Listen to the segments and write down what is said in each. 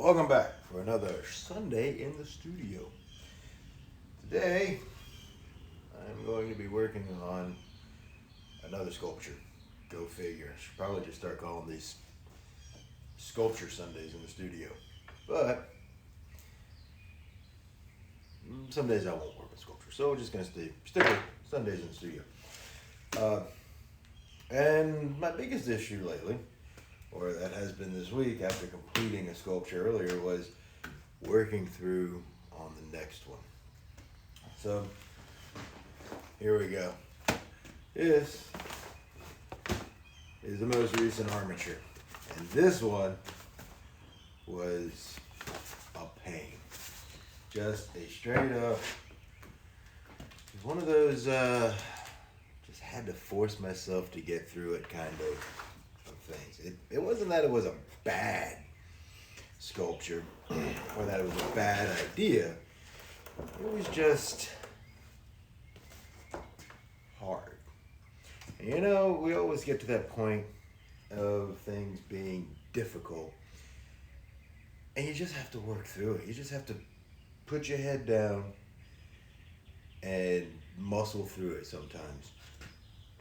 Welcome back for another Sunday in the studio. Today, I'm going to be working on another sculpture. Go figure. I should probably just start calling these sculpture Sundays in the studio. But some days I won't work with sculpture, so we're just going to stick with Sundays in the studio. And my biggest issue lately, or that has been this week after completing a sculpture earlier, was working through on the next one. So here we go. This is the most recent armature, and this one was a pain. Just a straight up, it's one of those just had to force myself to get through it kind of things. It wasn't that it was a bad sculpture or that it was a bad idea. It was just hard. And you know, we always get to that point of things being difficult, and you just have to work through it. You just have to put your head down and muscle through it sometimes.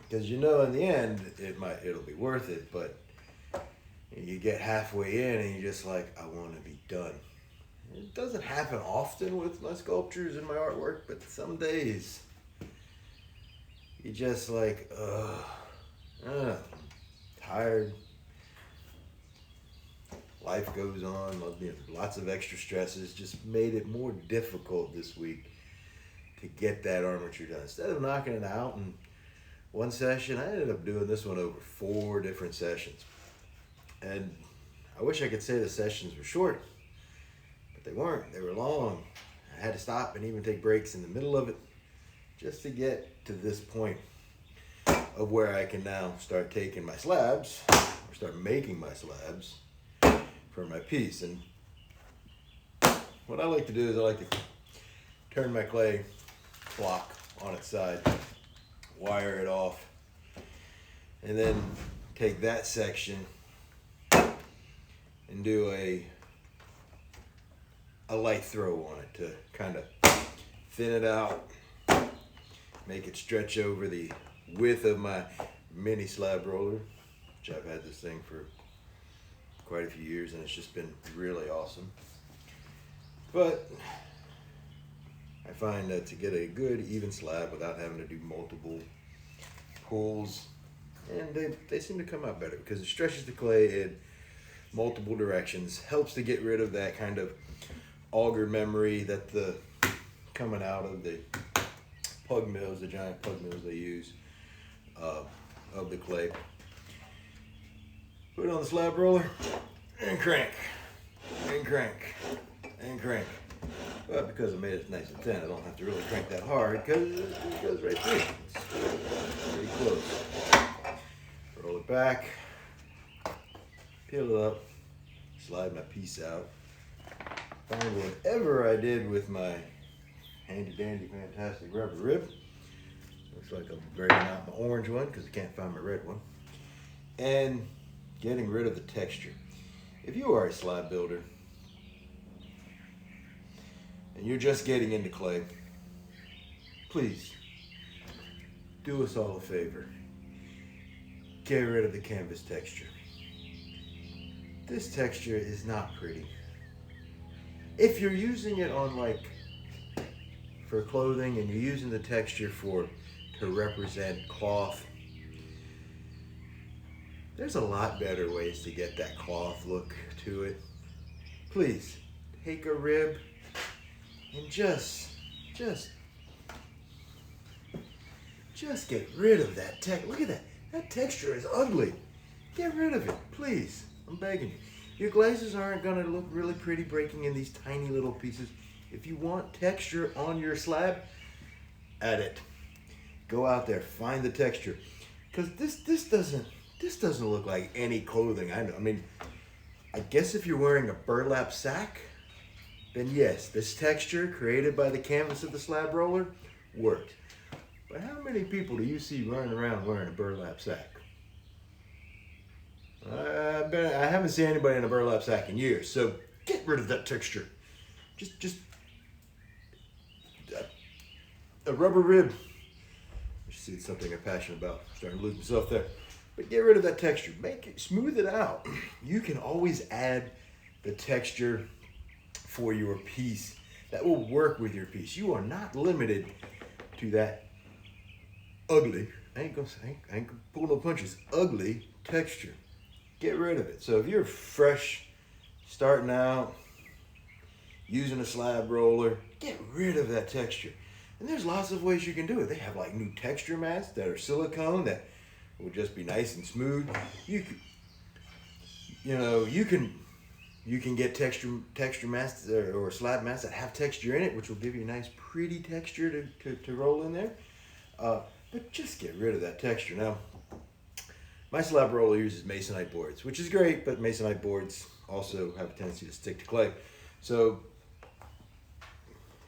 Because you know, in the end, it'll be worth it, but you get halfway in and you're just like, I want to be done. It doesn't happen often with my sculptures and my artwork, but some days you're just like, I'm tired. Life goes on, lots of extra stresses, just made it more difficult this week to get that armature done. Instead of knocking it out in one session, I ended up doing this one over 4 different sessions. And I wish I could say the sessions were short, but they weren't. They were long. I had to stop and even take breaks in the middle of it just to get to this point of where I can now start taking my slabs, or start making my slabs for my piece. And what I like to do is I like to turn my clay block on its side, wire it off, and then take that section and do a light throw on it to kind of thin it out, make it stretch over the width of my mini slab roller, which I've had this thing for quite a few years, and it's just been really awesome. But I find that to get a good even slab without having to do multiple pulls, and they seem to come out better because it stretches the clay in multiple directions, helps to get rid of that kind of auger memory that the coming out of the pug mills, the giant pug mills they use of the clay. Put it on the slab roller and crank, and crank, and crank. But because I made it nice and thin, I don't have to really crank that hard because it goes right through. It's pretty close. Roll it back, peel it up, slide my piece out, find whatever I did with my handy dandy fantastic rubber rib. Looks like I'm breaking out my orange one because I can't find my red one. And getting rid of the texture. If you are a slab builder and you're just getting into clay, please do us all a favor. Get rid of the canvas texture. This texture is not pretty. If you're using it on for clothing and you're using the texture to represent cloth, there's a lot better ways to get that cloth look to it. Please take a rib and just get rid of that texture. Look at that. That texture is ugly. Get rid of it, please. I'm begging you. Your glazes aren't gonna look really pretty breaking in these tiny little pieces. If you want texture on your slab, add it. Go out there, find the texture. Because this doesn't look like any clothing I know. I mean, I guess if you're wearing a burlap sack, then yes, this texture created by the canvas of the slab roller worked. But how many people do you see running around wearing a burlap sack? I haven't seen anybody in a burlap sack in years, so Get rid of that texture. Just a rubber rib. You see, it's something I'm passionate about. I'm starting to lose myself there. But get rid of that texture. Make it, smooth it out. You can always add the texture for your piece that will work with your piece. You are not limited to that ugly, I ain't gonna pull no punches, ugly texture. Get rid of it. So if you're fresh, starting out, using a slab roller, get rid of that texture. And there's lots of ways you can do it. They have like new texture mats that are silicone that will just be nice and smooth. You can get texture mats or slab mats that have texture in it, which will give you a nice pretty texture to roll in there. But just get rid of that texture. Now, my slab roller uses masonite boards, which is great, but masonite boards also have a tendency to stick to clay. So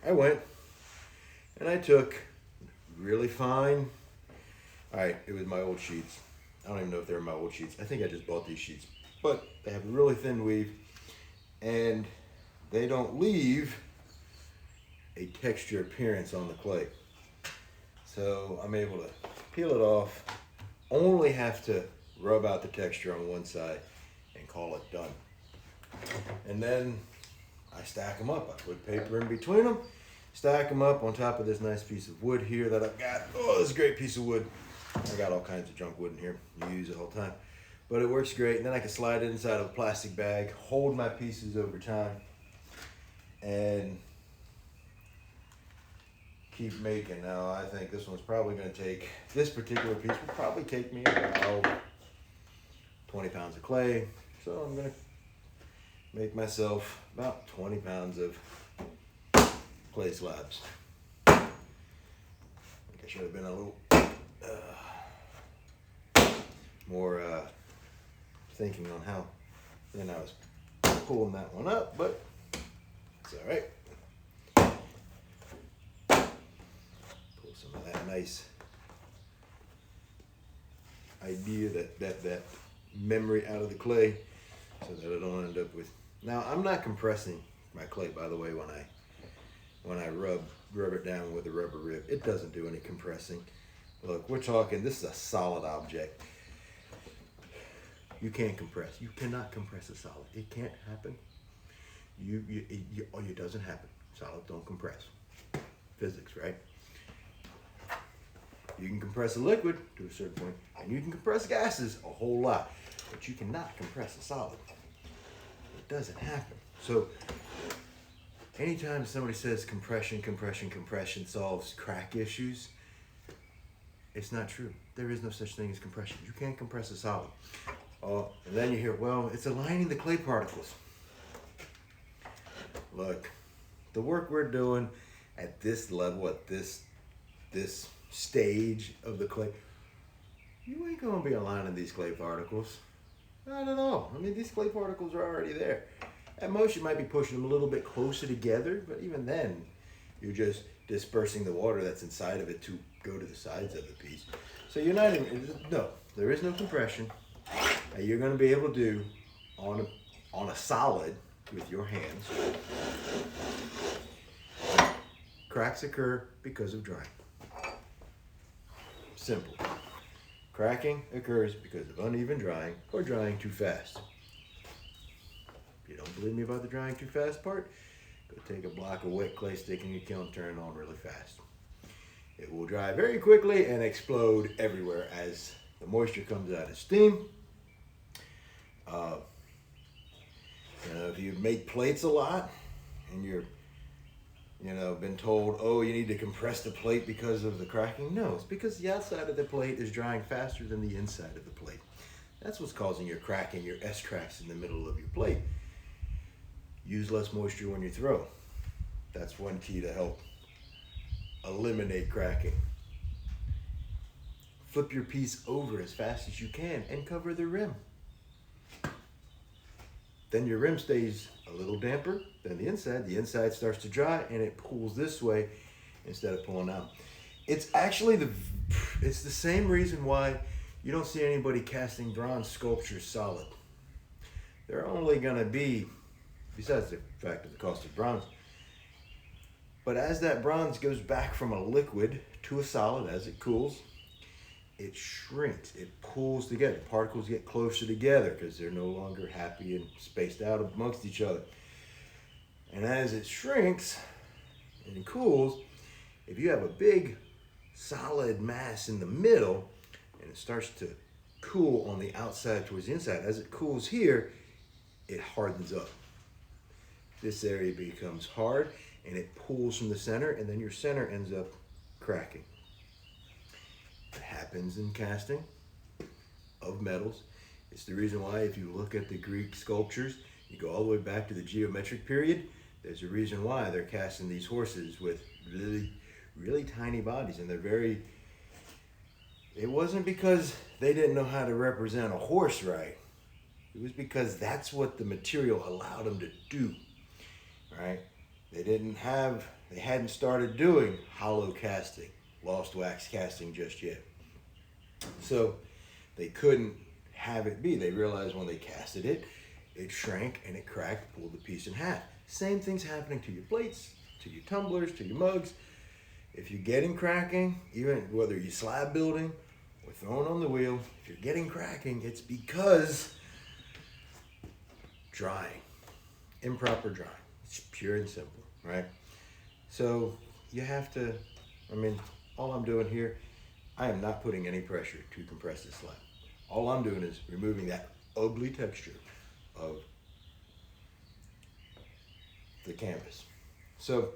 I went and I took really fine, all right, it was my old sheets. I don't even know if they're my old sheets. I think I just bought these sheets, but they have a really thin weave and they don't leave a texture appearance on the clay. So I'm able to peel it off, only have to rub out the texture on one side and call it done. And then I stack them up. I put paper in between them, stack them up on top of this nice piece of wood here that I've got. Oh, this is a great piece of wood. I got all kinds of junk wood in here. You use it all the time. But it works great. And then I can slide it inside of a plastic bag, hold my pieces over time, and keep making. Now, I think this one's probably going to take, this particular piece will probably take me about 20 pounds of clay. So I'm going to make myself about 20 pounds of clay slabs. I think I should have been a little more thinking on how then I was pulling that one up, but it's all right. Pull some of that nice idea, that memory out of the clay, so that I don't end up with. Now I'm not compressing my clay, by the way. When I rub it down with a rubber rib, it doesn't do any compressing. Look, we're talking, this is a solid object. You can't compress. You cannot compress a solid. It can't happen. It doesn't happen. Solids don't compress. Physics, right? You can compress a liquid to a certain point, and you can compress gases a whole lot, but you cannot compress a solid. It doesn't happen. So anytime somebody says compression solves crack issues, it's not true. There is no such thing as compression. You can't compress a solid. And then you hear, well, it's aligning the clay particles. Look, the work we're doing at this level, at this stage of the clay, you ain't gonna be aligning these clay particles. Not at all. I mean, these clay particles are already there. At most, you might be pushing them a little bit closer together, but even then, you're just dispersing the water that's inside of it to go to the sides of the piece. So you're not even, no, there is no compression. You're going to be able to do on a solid with your hands. Cracks occur because of drying. Simple. Cracking occurs because of uneven drying or drying too fast. If you don't believe me about the drying too fast part, go take a block of wet clay, stick in your kiln, turn it on really fast. It will dry very quickly and explode everywhere as the moisture comes out as steam. If you make plates a lot and you're, been told, oh, you need to compress the plate because of the cracking. No, it's because the outside of the plate is drying faster than the inside of the plate. That's what's causing your cracking, your S-cracks in the middle of your plate. Use less moisture when you throw. That's one key to help eliminate cracking. Flip your piece over as fast as you can and cover the rim. Then your rim stays a little damper than the inside. The inside starts to dry and it pulls this way instead of pulling out. It's actually it's the same reason why you don't see anybody casting bronze sculptures solid. They're only going to be besides the fact of the cost of bronze. But as that bronze goes back from a liquid to a solid, as it cools, it shrinks, it pulls together. Particles get closer together because they're no longer happy and spaced out amongst each other. And as it shrinks and cools, if you have a big solid mass in the middle and it starts to cool on the outside towards the inside, as it cools here, it hardens up. This area becomes hard and it pulls from the center, and then your center ends up cracking. It happens in casting of metals. It's the reason why if you look at the Greek sculptures, you go all the way back to the geometric period, there's a reason why they're casting these horses with really tiny bodies, and it wasn't because they didn't know how to represent a horse right. It was because that's what the material allowed them to do, right? They hadn't started doing hollow casting, lost wax casting just yet. So they couldn't have it be. They realized when they casted it, it shrank and it cracked, pulled the piece in half. Same thing's happening to your plates, to your tumblers, to your mugs. If you're getting cracking, even whether you're slab building or throwing on the wheel, if you're getting cracking, it's because drying, improper drying. It's pure and simple, right? So you have to, all I'm doing here, I am not putting any pressure to compress this slab. All I'm doing is removing that ugly texture of the canvas. So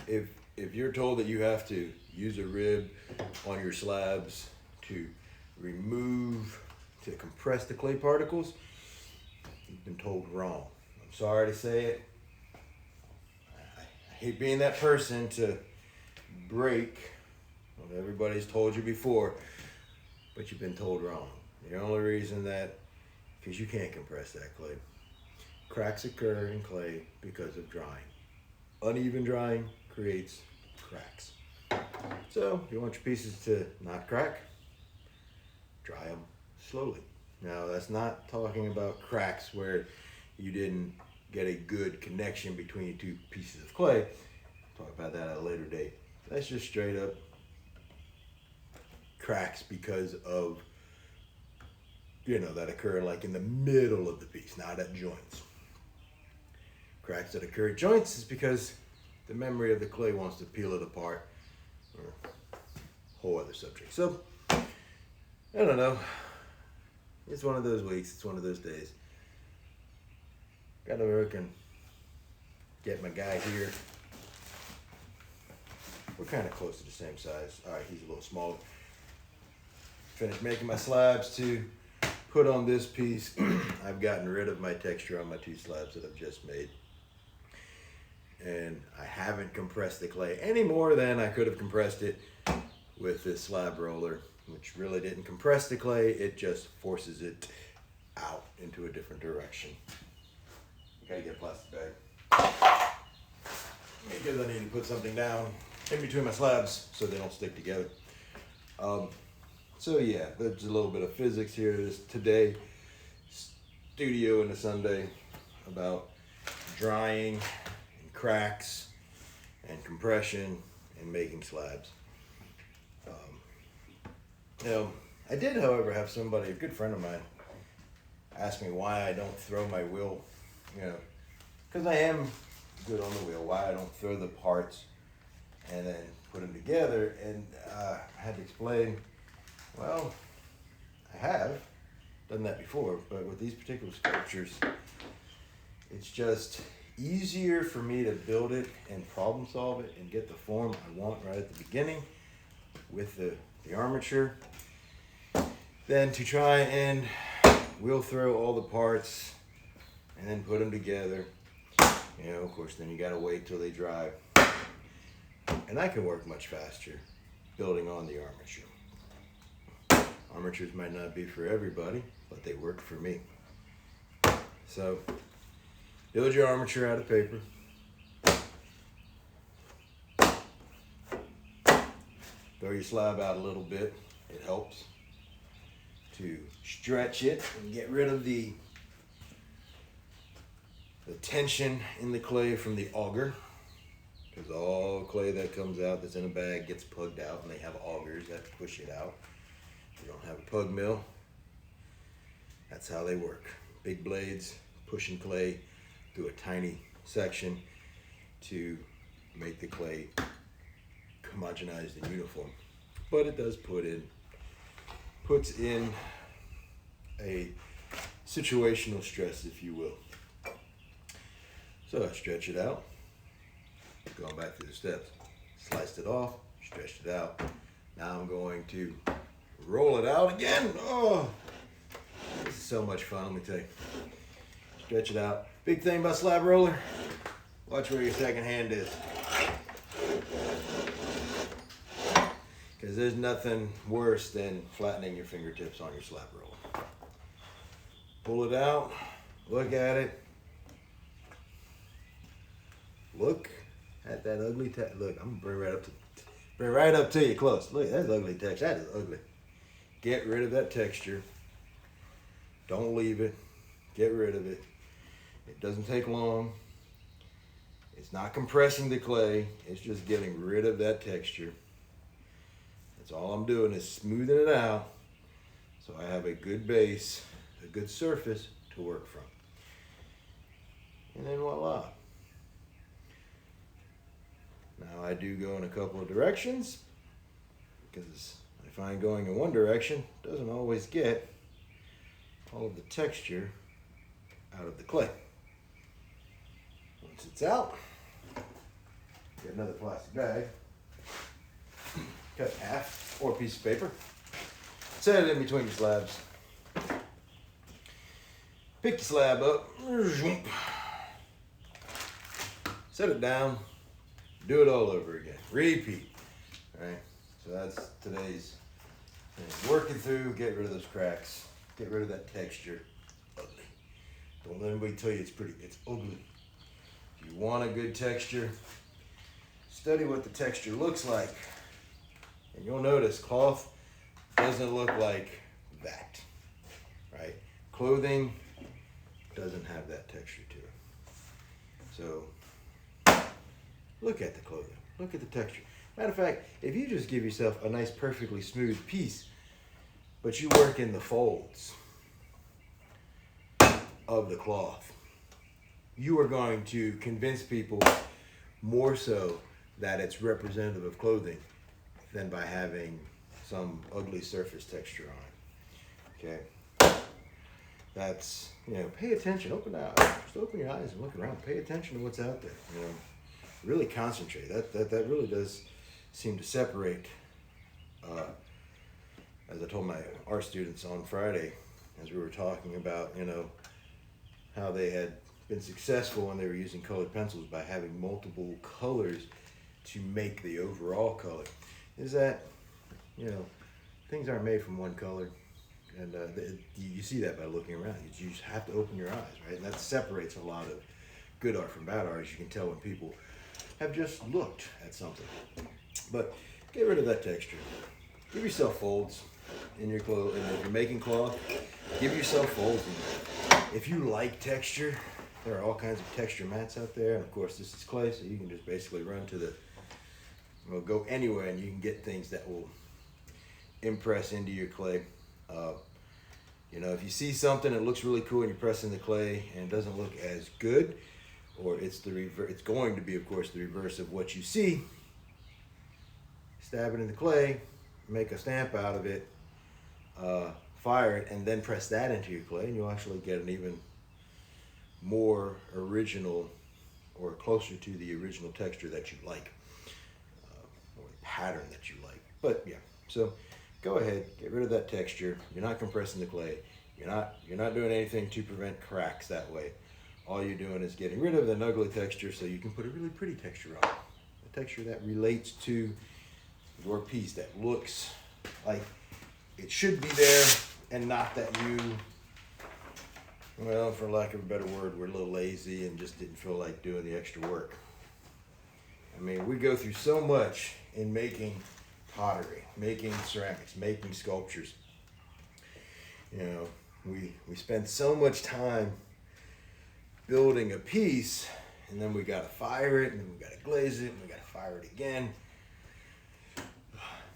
if you're told that you have to use a rib on your slabs to compress the clay particles, you've been told wrong. I'm sorry to say it. I hate being that person to break what everybody's told you before, but you've been told wrong. The only reason because you can't compress that clay. Cracks occur in clay because of drying. Uneven drying creates cracks. So if you want your pieces to not crack, dry them slowly. Now that's not talking about cracks where you didn't get a good connection between two pieces of clay. Talk about that at a later date. That's just straight up cracks because of, that occur like in the middle of the piece, not at joints. Cracks that occur at joints is because the memory of the clay wants to peel it apart, or a whole other subject. So, I don't know. It's one of those weeks, it's one of those days. Gotta work and get my guy here. We're kind of close to the same size. All right, he's a little smaller. Finished making my slabs to put on this piece. I've gotten rid of my texture on my two slabs that I've just made. And I haven't compressed the clay any more than I could have compressed it with this slab roller, which really didn't compress the clay, it just forces it out into a different direction. Gotta get a plastic bag. Because I need to put something down in between my slabs so they don't stick together. So yeah, there's a little bit of physics here today. Studio in the Sunday about drying and cracks and compression and making slabs. I did, however, have somebody, a good friend of mine, ask me why I don't throw my wheel, because I am good on the wheel, why I don't throw the parts and then put them together. And I had to explain, well, I have done that before, but with these particular sculptures, it's just easier for me to build it and problem solve it and get the form I want right at the beginning with the armature than to try and wheel throw all the parts and then put them together. Of course, then you gotta wait till they dry. And I can work much faster building on the armature. Armatures might not be for everybody, but they work for me. So, build your armature out of paper. Throw your slab out a little bit. It helps to stretch it and get rid of the the tension in the clay from the auger, because all clay that comes out that's in a bag gets pugged out, and they have augers that push it out. If you don't have a pug mill, that's how they work. Big blades pushing clay through a tiny section to make the clay homogenized and uniform. But it does puts in a situational stress, if you will. So I stretch it out, going back through the steps. Sliced it off, stretched it out. Now I'm going to roll it out again. Oh, this is so much fun, let me tell you. Stretch it out. Big thing about slab roller, watch where your second hand is. Because there's nothing worse than flattening your fingertips on your slab roller. Pull it out, look at it. Look at that ugly look, I'm gonna bring right up to you close. Look, that's ugly texture. That is ugly. Get rid of that texture. Don't leave it. Get rid of it. It doesn't take long. It's not compressing the clay. It's just getting rid of that texture. That's all I'm doing is smoothing it out so I have a good base, a good surface to work from. And then voila. Now I do go in a couple of directions because I find going in one direction doesn't always get all of the texture out of the clay. Once it's out, get another plastic bag, cut in half, or a piece of paper, set it in between your slabs. Pick the slab up, set it down, do it all over again. Repeat. All right. So that's today's working through. Get rid of those cracks. Get rid of that texture. Ugly. Don't let anybody tell you it's pretty. It's ugly. If you want a good texture, study what the texture looks like, and you'll notice cloth doesn't look like that. Right? Clothing doesn't have that texture to it. So look at the clothing. Look at the texture. Matter of fact, if you just give yourself a nice, perfectly smooth piece, but you work in the folds of the cloth, you are going to convince people more so that it's representative of clothing than by having some ugly surface texture on it. Okay? That's, pay attention. Just open your eyes and look around. Pay attention to what's out there. Really concentrate. That really does seem to separate. As I told my art students on Friday, as we were talking about, how they had been successful when they were using colored pencils by having multiple colors to make the overall color, is that, things aren't made from one color. And you see that by looking around. You just have to open your eyes, right? And that separates a lot of good art from bad art, as you can tell when people have just looked at something. But get rid of that texture. Give yourself folds in your clothes. And if you're making cloth, give yourself folds. If you like texture, there are all kinds of texture mats out there. And of course, this is clay, so you can just basically run to go anywhere and you can get things that will impress into your clay. If you see something that looks really cool and you press in the clay and it doesn't look as good, or it's going to be, of course, the reverse of what you see, stab it in the clay, make a stamp out of it, fire it, and then press that into your clay, and you'll actually get an even more original or closer to the original texture that you like, or the pattern that you like. But yeah, so go ahead, get rid of that texture. You're not compressing the clay. You're not doing anything to prevent cracks that way. All you're doing is getting rid of an ugly texture so you can put a really pretty texture on it. A texture that relates to your piece, that looks like it should be there, and not that you, for lack of a better word, we're a little lazy and just didn't feel like doing the extra work. I mean, we go through so much in making pottery, making ceramics, making sculptures. We spend so much time building a piece, and then we gotta fire it, and then we gotta glaze it, and we gotta fire it again.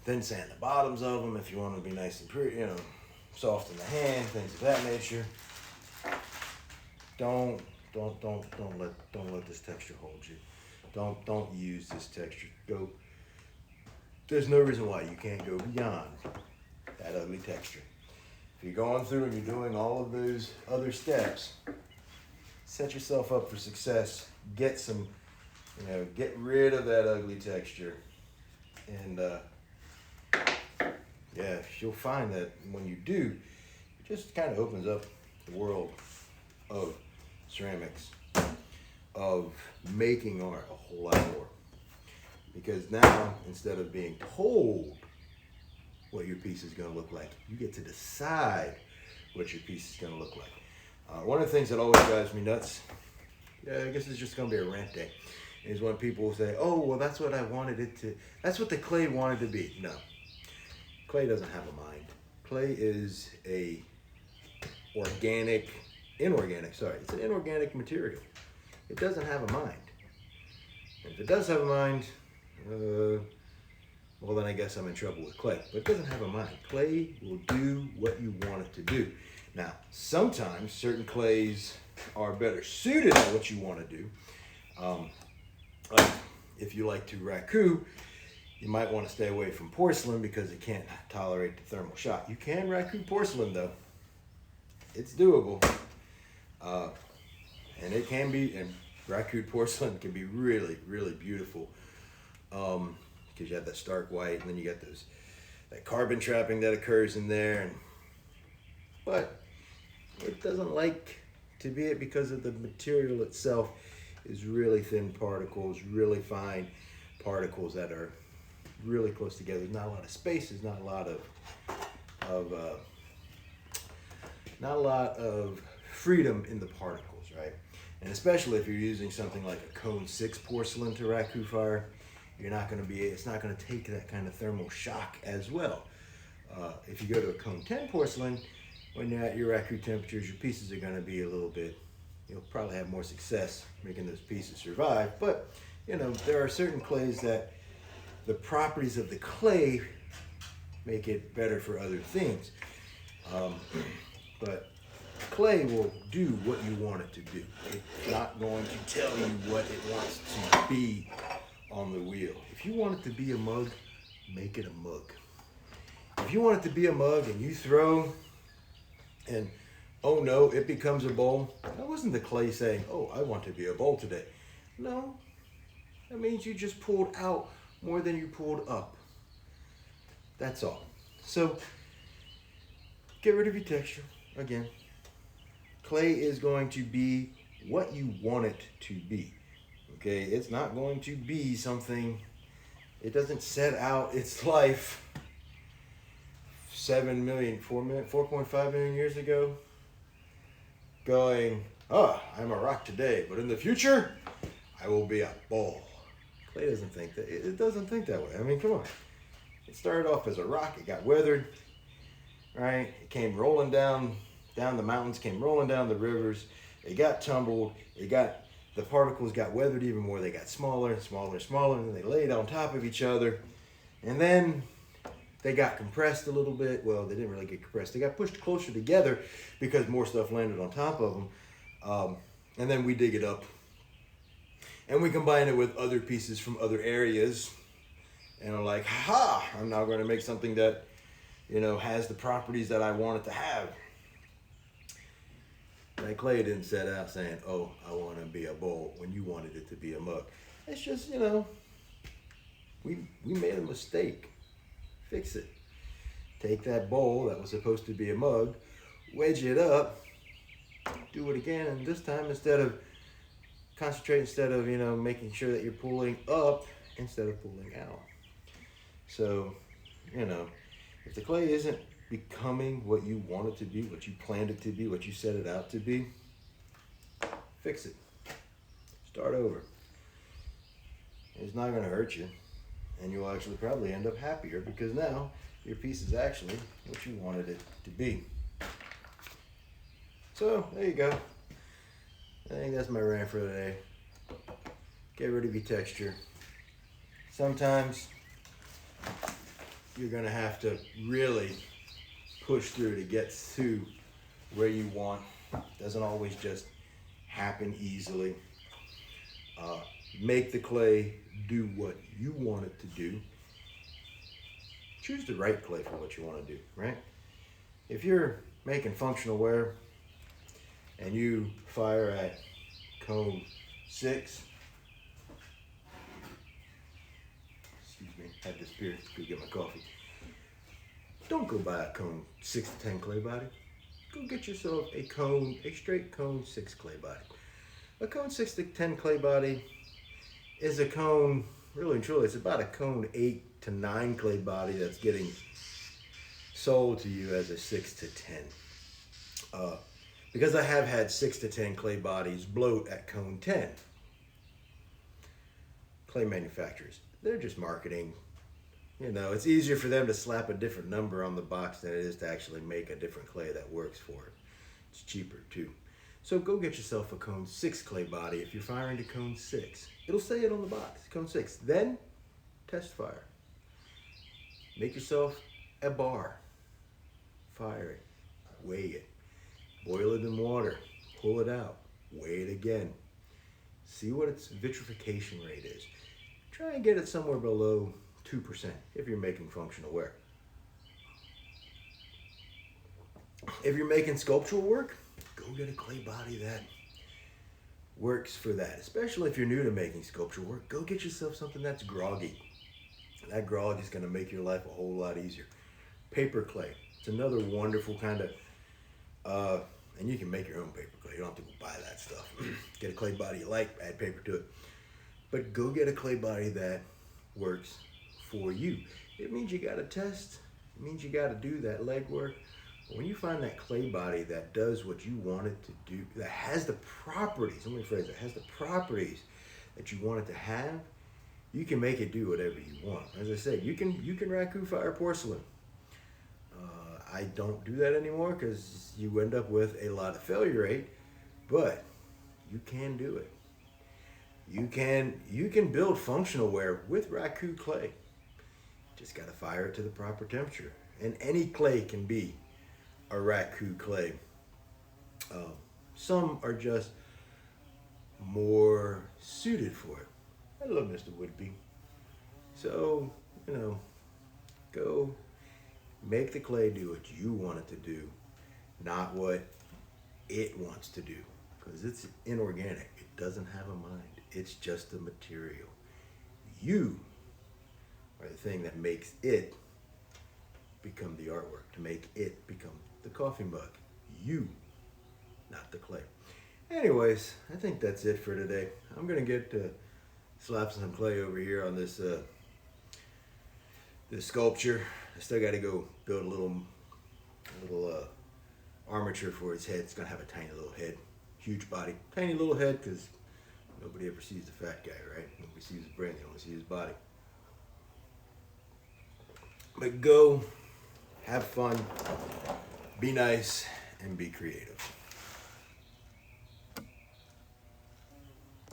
Then sand the bottoms of them if you want them to be nice and pretty, you know, soft in the hand, things of that nature. Don't let this texture hold you. Don't use this texture. There's no reason why you can't go beyond that ugly texture. If you're going through and you're doing all of those other steps, set yourself up for success. Get rid of that ugly texture. And yeah, you'll find that when you do, it just kind of opens up the world of ceramics, of making art a whole lot more. Because now, instead of being told what your piece is going to look like, you get to decide what your piece is going to look like. One of the things that always drives me nuts, I guess it's just going to be a rant day, is when people say, oh, well, that's what I wanted it to, that's what the clay wanted to be. No, clay doesn't have a mind. Clay is it's an inorganic material. It doesn't have a mind. And if it does have a mind, well, then I guess I'm in trouble with clay. But it doesn't have a mind. Clay will do what you want it to do. Now, sometimes certain clays are better suited to what you want to do. Like if you like to raku, you might want to stay away from porcelain because it can't tolerate the thermal shock. You can raku porcelain though. It's doable. And it can be, and raku porcelain can be really, really beautiful. Because you have that stark white, and then you got that carbon trapping that occurs in there. But it doesn't like to be it because of the material itself is really thin particles, really fine particles that are really close together. There's not a lot of space. There's not a lot of freedom in the particles, right? And especially if you're using something like a cone 6 porcelain to raku fire, it's not going to take that kind of thermal shock as well. If you go to a cone 10 porcelain, when you're at your raku temperatures, your pieces are going to be a little bit, you'll probably have more success making those pieces survive. But, there are certain clays that the properties of the clay make it better for other things. But clay will do what you want it to do. It's not going to tell you what it wants to be on the wheel. If you want it to be a mug, make it a mug. If you want it to be a mug and you throw and, oh no, it becomes a bowl, that wasn't the clay saying, oh, I want to be a bowl today. No, that means you just pulled out more than you pulled up. That's all. So get rid of your texture. Again, clay is going to be what you want it to be. Okay, it's not going to be something, it doesn't set out its life 4.5 million years ago going, I'm a rock today, but in the future, I will be a bowl. Clay doesn't think that, it doesn't think that way. I mean, come on. It started off as a rock, it got weathered, right? It came rolling down the mountains, came rolling down the rivers, it got tumbled, the particles got weathered even more. They got smaller and smaller and smaller, and then they laid on top of each other. And then they got compressed a little bit. Well, they didn't really get compressed. They got pushed closer together because more stuff landed on top of them. And then we dig it up. And we combine it with other pieces from other areas. And are like, ha! I'm now going to make something that, has the properties that I want it to have. That clay didn't set out saying, oh, I want to be a bowl when you wanted it to be a mug. It's just, we made a mistake. Fix it. Take that bowl that was supposed to be a mug, wedge it up, do it again, and this time instead of making sure that you're pulling up instead of pulling out. So, if the clay isn't becoming what you want it to be, what you planned it to be, what you set it out to be, fix it. Start over. It's not going to hurt you, and you'll actually probably end up happier because now your piece is actually what you wanted it to be. So there you go. I think that's my rant for today. Get rid of your texture. Sometimes you're gonna have to really push through to get to where you want. Doesn't always just happen easily. Make the clay do what you want it to do. Choose the right clay for what you want to do, right? If you're making functional wear and you fire at cone 6, excuse me, I had this beer, go get my coffee. Don't go buy a cone 6 to 10 clay body. Go get yourself a straight cone 6 clay body. A cone 6 to 10 clay body is a cone, really and truly, it's about a cone 8 to 9 clay body that's getting sold to you as a 6 to 10. Because I have had 6 to 10 clay bodies bloat at cone 10. Clay manufacturers, they're just marketing. You know, it's easier for them to slap a different number on the box than it is to actually make a different clay that works for it. It's cheaper too. So go get yourself a cone 6 clay body if you're firing to cone 6. It'll say it on the box, cone 6. Then test fire. Make yourself a bar. Fire it. Weigh it. Boil it in water. Pull it out. Weigh it again. See what its vitrification rate is. Try and get it somewhere below 2% if you're making functional wear. If you're making sculptural work, go get a clay body that works for that. Especially if you're new to making sculptural work, go get yourself something that's groggy. That grog is going to make your life a whole lot easier. Paper clay. It's another wonderful kind of, and you can make your own paper clay. You don't have to go buy that stuff. Get a clay body you like, add paper to it. But go get a clay body that works for you. It means you got to test. It means you got to do that legwork. But when you find that clay body that does what you want it to do, that has the properties, let me phrase it, has the properties that you want it to have, you can make it do whatever you want. As I said, you can raku fire porcelain. I don't do that anymore because you end up with a lot of failure rate, but you can do it. You can build functional wear with raku clay. Just got to fire it to the proper temperature. And any clay can be a raku clay. Some are just more suited for it. I love Mr. Woodby. So, you know, go make the clay do what you want it to do, not what it wants to do. Because it's inorganic. It doesn't have a mind. It's just a material. You are the thing that makes it become the artwork, to make it become the coffee mug. You, not the clay. Anyways, I think that's it for today. I'm going to get to slap some clay over here on this this sculpture. I still got to go build a little armature for its head. It's going to have a tiny little head, huge body, tiny little head, because nobody ever sees the fat guy, right? Nobody sees his brain, they only see his body. But go, have fun, be nice, and be creative.